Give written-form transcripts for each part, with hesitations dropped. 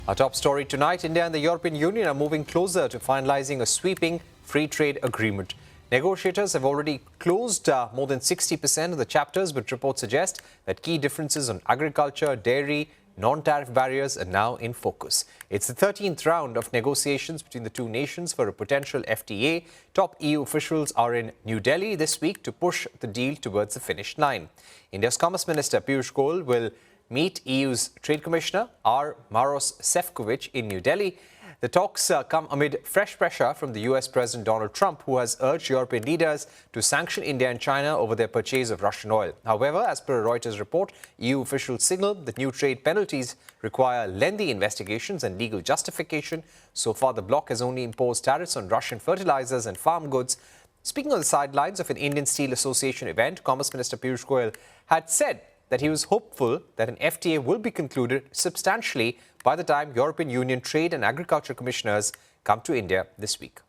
Our top story tonight, India and the European Union are moving closer to finalizing a sweeping free trade agreement. Negotiators have already closed more than 60% of the chapters, but reports suggest that key differences on agriculture, dairy, non-tariff barriers are now in focus. It's the 13th round of negotiations between the two nations for a potential FTA. Top EU officials are in New Delhi this week to push the deal towards the finish line. India's Commerce Minister Piyush Goyal will meet EU's Trade Commissioner R. Maros Sefcovic in New Delhi. The talks come amid fresh pressure from the US President Donald Trump, who has urged European leaders to sanction India and China over their purchase of Russian oil. However, as per a Reuters report, EU officials signaled that new trade penalties require lengthy investigations and legal justification. So far, the bloc has only imposed tariffs on Russian fertilizers and farm goods. Speaking on the sidelines of an Indian Steel Association event, Commerce Minister Piyush Goyal had said that he was hopeful that an FTA will be concluded substantially by the time European Union Trade and Agriculture Commissioners come to India this week.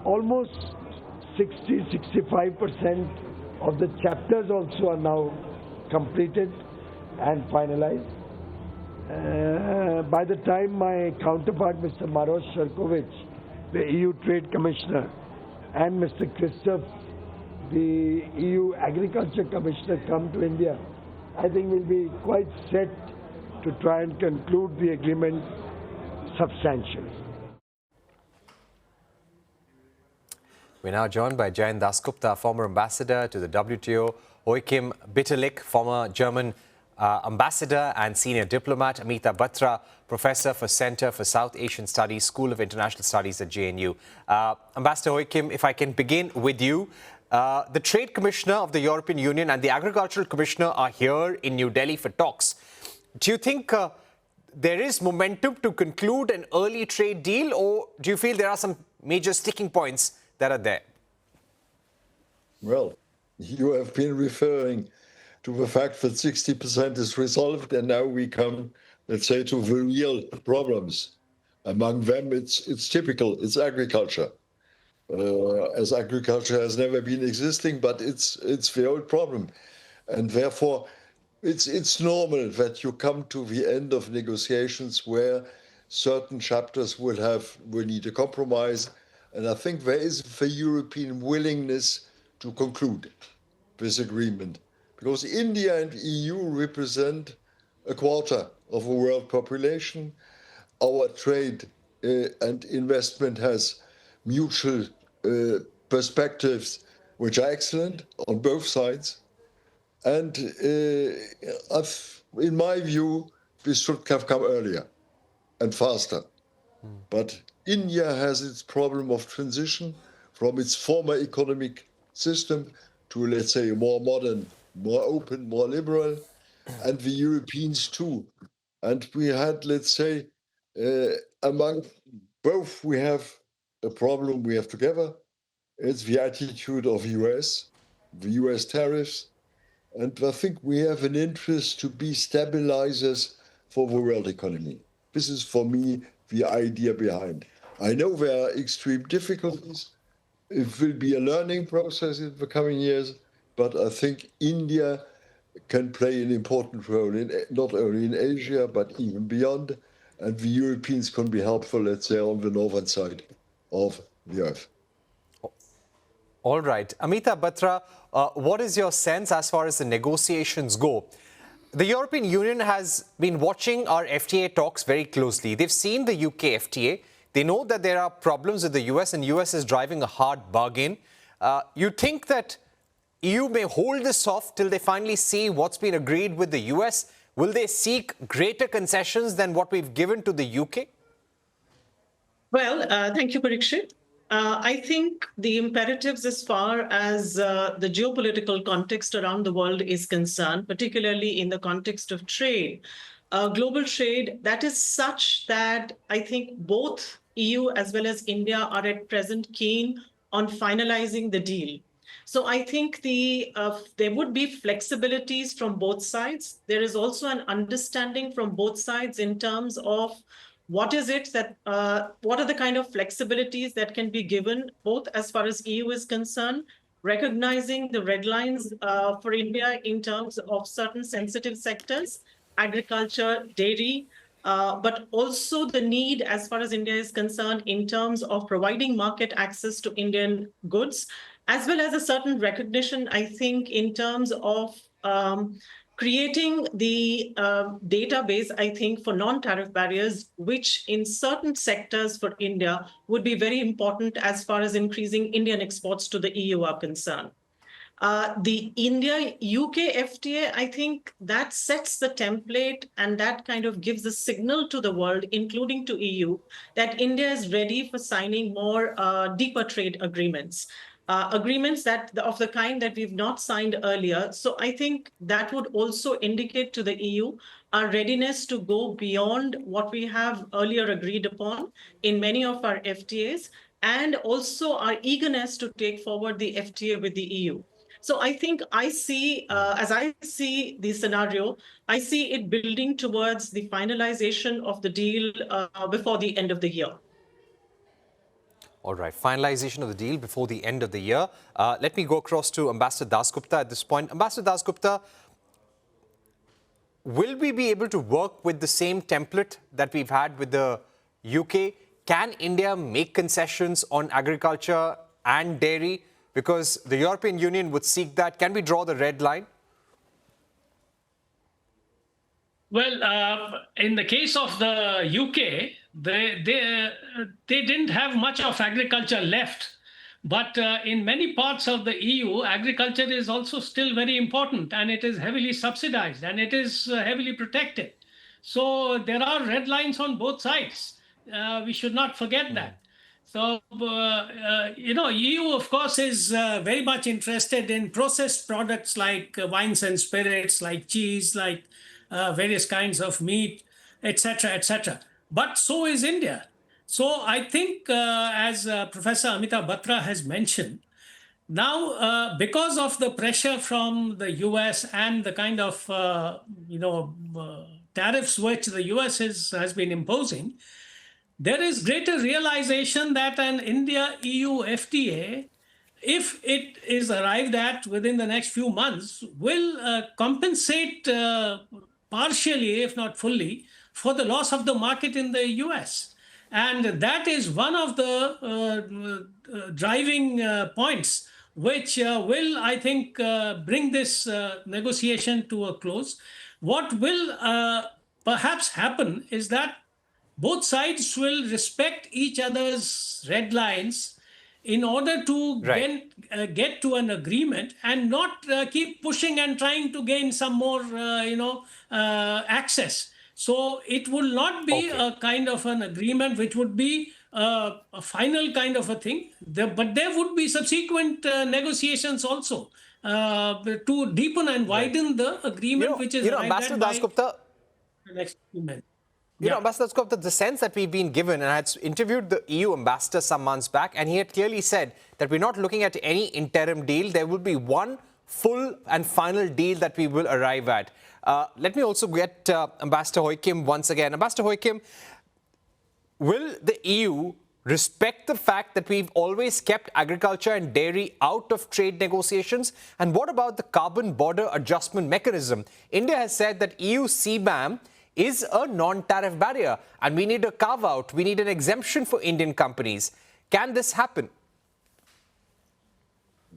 Almost 60-65% of the chapters also are now completed and finalized. By the time my counterpart, Mr. Maros Sefcovic, the EU Trade Commissioner, and Mr. Christoph, the EU Agriculture Commissioner, come to India, I think we'll be quite set to try and conclude the agreement substantially. We're now joined by Jayant Dasgupta, former ambassador to the WTO, Joachim Bitterlich, former German ambassador and senior diplomat, Amita Batra, professor for Center for South Asian Studies, School of International Studies at JNU. Ambassador Joachim, if I can begin with you. The Trade Commissioner of the European Union and the Agricultural Commissioner are here in New Delhi for talks. Do you think there is momentum to conclude an early trade deal, or do you feel there are some major sticking points that are there? Well, you have been referring to the fact that 60% is resolved, and now we come, let's say, to the real problems. Among them, it's typical, it's agriculture. As agriculture has never been existing, but it's the old problem. And therefore, it's normal that you come to the end of negotiations where certain chapters will need a compromise. And I think there is the European willingness to conclude this agreement. Because India and EU represent a quarter of the world population. Our trade and investment has mutual perspectives which are excellent on both sides. And in my view, this should have come earlier and faster. But India has its problem of transition from its former economic system to, let's say, a more modern, more open, more liberal, and the Europeans too. And we had, let's say, among both, we have a problem we have together. It's the attitude of the US tariffs. And I think we have an interest to be stabilizers for the world economy. This is, for me, the idea behind. I know there are extreme difficulties. It will be a learning process in the coming years, but I think India can play an important role in not only in Asia, but even beyond. And the Europeans can be helpful, let's say, on the northern side of the earth. All right. Amita Batra, what is your sense as far as the negotiations go? The European Union has been watching our FTA talks very closely. They've seen the UK FTA. They know that there are problems with the US, and US is driving a hard bargain. You think that EU may hold this off till they finally see what's been agreed with the US? Will they seek greater concessions than what we've given to the UK? Well, thank you, Parikshit. I think the imperatives as far as the geopolitical context around the world is concerned, particularly in the context of trade, global trade, that is such that I think both EU as well as India are at present keen on finalizing the deal. So I think there would be flexibilities from both sides. There is also an understanding from both sides in terms of what is it that, what are the kind of flexibilities that can be given, both as far as EU is concerned, recognizing the red lines for India in terms of certain sensitive sectors, agriculture, dairy, but also the need, as far as India is concerned, in terms of providing market access to Indian goods, as well as a certain recognition, I think, in terms of creating the database, I think, for non-tariff barriers, which in certain sectors for India would be very important as far as increasing Indian exports to the EU are concerned. The India-UK FTA, I think that sets the template and that kind of gives a signal to the world, including to EU, that India is ready for signing more deeper trade agreements. Agreements that of the kind that we've not signed earlier. So I think that would also indicate to the EU our readiness to go beyond what we have earlier agreed upon in many of our FTAs, and also our eagerness to take forward the FTA with the EU. So I think as I see the scenario, I see it building towards the finalization of the deal before the end of the year. All right, finalization of the deal before the end of the year. Let me go across to Ambassador Dasgupta at this point. Ambassador Dasgupta, will we be able to work with the same template that we've had with the UK? Can India make concessions on agriculture and dairy? Because the European Union would seek that. Can we draw the red line? Well, in the case of the UK, they didn't have much of agriculture left. But in many parts of the EU, agriculture is also still very important, and it is heavily subsidized, and it is heavily protected. So there are red lines on both sides. We should not forget that. So, EU, of course, is very much interested in processed products like wines and spirits, like cheese, like various kinds of meat, etc., etc. But so is India. So I think, as Professor Amita Batra has mentioned, now because of the pressure from the US and the kind of tariffs which the US has been imposing, there is greater realization that an India-EU FTA, if it is arrived at within the next few months, will compensate partially, if not fully, for the loss of the market in the US. And that is one of the driving points which will, I think, bring this negotiation to a close. What will perhaps happen is that both sides will respect each other's red lines in order to get to an agreement, and not keep pushing and trying to gain some more, access. So it will not be a kind of an agreement which would be a final kind of a thing. But there would be subsequent negotiations also to deepen and widen the agreement, which is Ambassador Dasgupta, the next agreement. Ambassador Dasgupta, the sense that we've been given, and I had interviewed the EU ambassador some months back, and he had clearly said that we're not looking at any interim deal. There will be one full and final deal that we will arrive at. Let me also get Ambassador Joachim once again. Ambassador Joachim, will the EU respect the fact that we've always kept agriculture and dairy out of trade negotiations? And what about the carbon border adjustment mechanism? India has said that EU CBAM is a non-tariff barrier, and we need a carve-out, we need an exemption for Indian companies. Can this happen?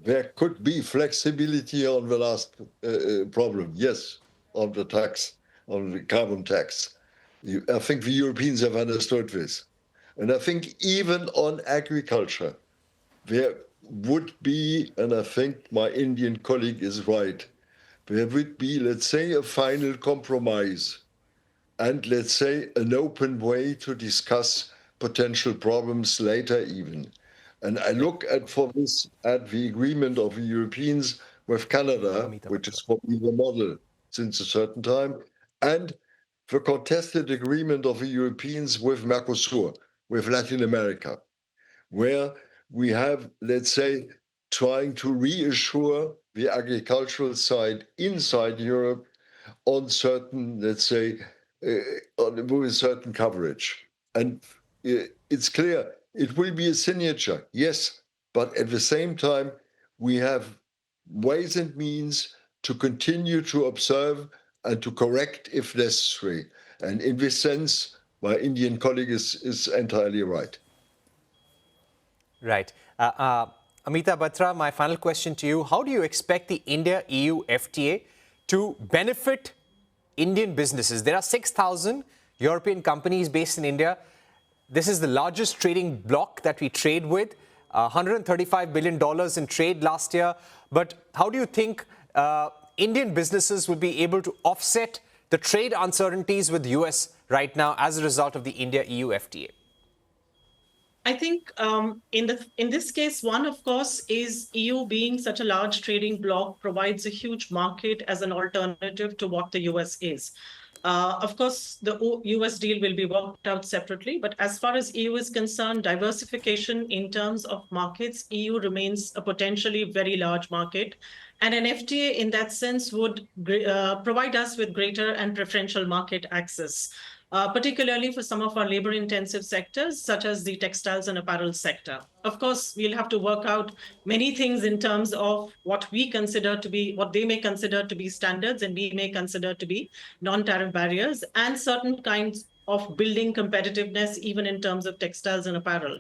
There could be flexibility on the last problem, yes, on the tax, on the carbon tax. I think the Europeans have understood this. And I think even on agriculture, there would be, and I think my Indian colleague is right, there would be, let's say, a final compromise, and let's say an open way to discuss potential problems later even. And I look at the agreement of the Europeans with Canada, which is probably the model since a certain time, and the contested agreement of the Europeans with Mercosur, with Latin America, where we have, let's say, trying to reassure the agricultural side inside Europe on certain, let's say, with certain coverage. And it's clear it will be a signature, yes, but at the same time, we have ways and means to continue to observe and to correct if necessary. And in this sense, my Indian colleague is entirely right. Right. Amita, Batra, my final question to you. How do you expect the India-EU FTA to benefit Indian businesses? There are 6,000 European companies based in India. This is the largest trading bloc that we trade with, $135 billion in trade last year. But how do you think Indian businesses will be able to offset the trade uncertainties with the US right now as a result of the India-EU FTA? I think in this case, one, of course, is EU being such a large trading bloc provides a huge market as an alternative to what the US is. Of course, the US deal will be worked out separately, but as far as EU is concerned, diversification in terms of markets, EU remains a potentially very large market. And an FTA in that sense would provide us with greater and preferential market access, particularly for some of our labor-intensive sectors, such as the textiles and apparel sector. Of course, we'll have to work out many things in terms of what we consider to be, what they may consider to be standards and we may consider to be non-tariff barriers, and certain kinds of building competitiveness, even in terms of textiles and apparel.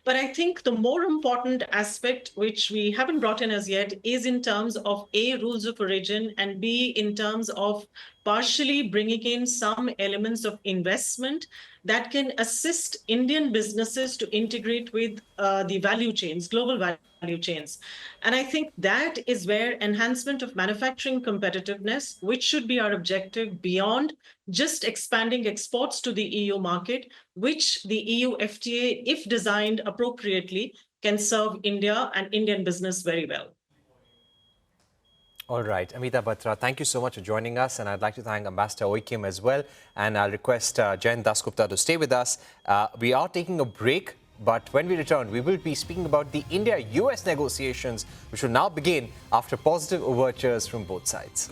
But I think the more important aspect, which we haven't brought in as yet, is in terms of A, rules of origin, and B, in terms of partially bringing in some elements of investment that can assist Indian businesses to integrate with the value chains, global value chains. And I think that is where enhancement of manufacturing competitiveness, which should be our objective beyond just expanding exports to the EU market, which the EU FTA, if designed appropriately, can serve India and Indian business very well. All right, Amita, Batra, thank you so much for joining us. And I'd like to thank Ambassador Joachim as well. And I'll request Jayant Dasgupta to stay with us. We are taking a break, but when we return, we will be speaking about the India-US negotiations, which will now begin after positive overtures from both sides.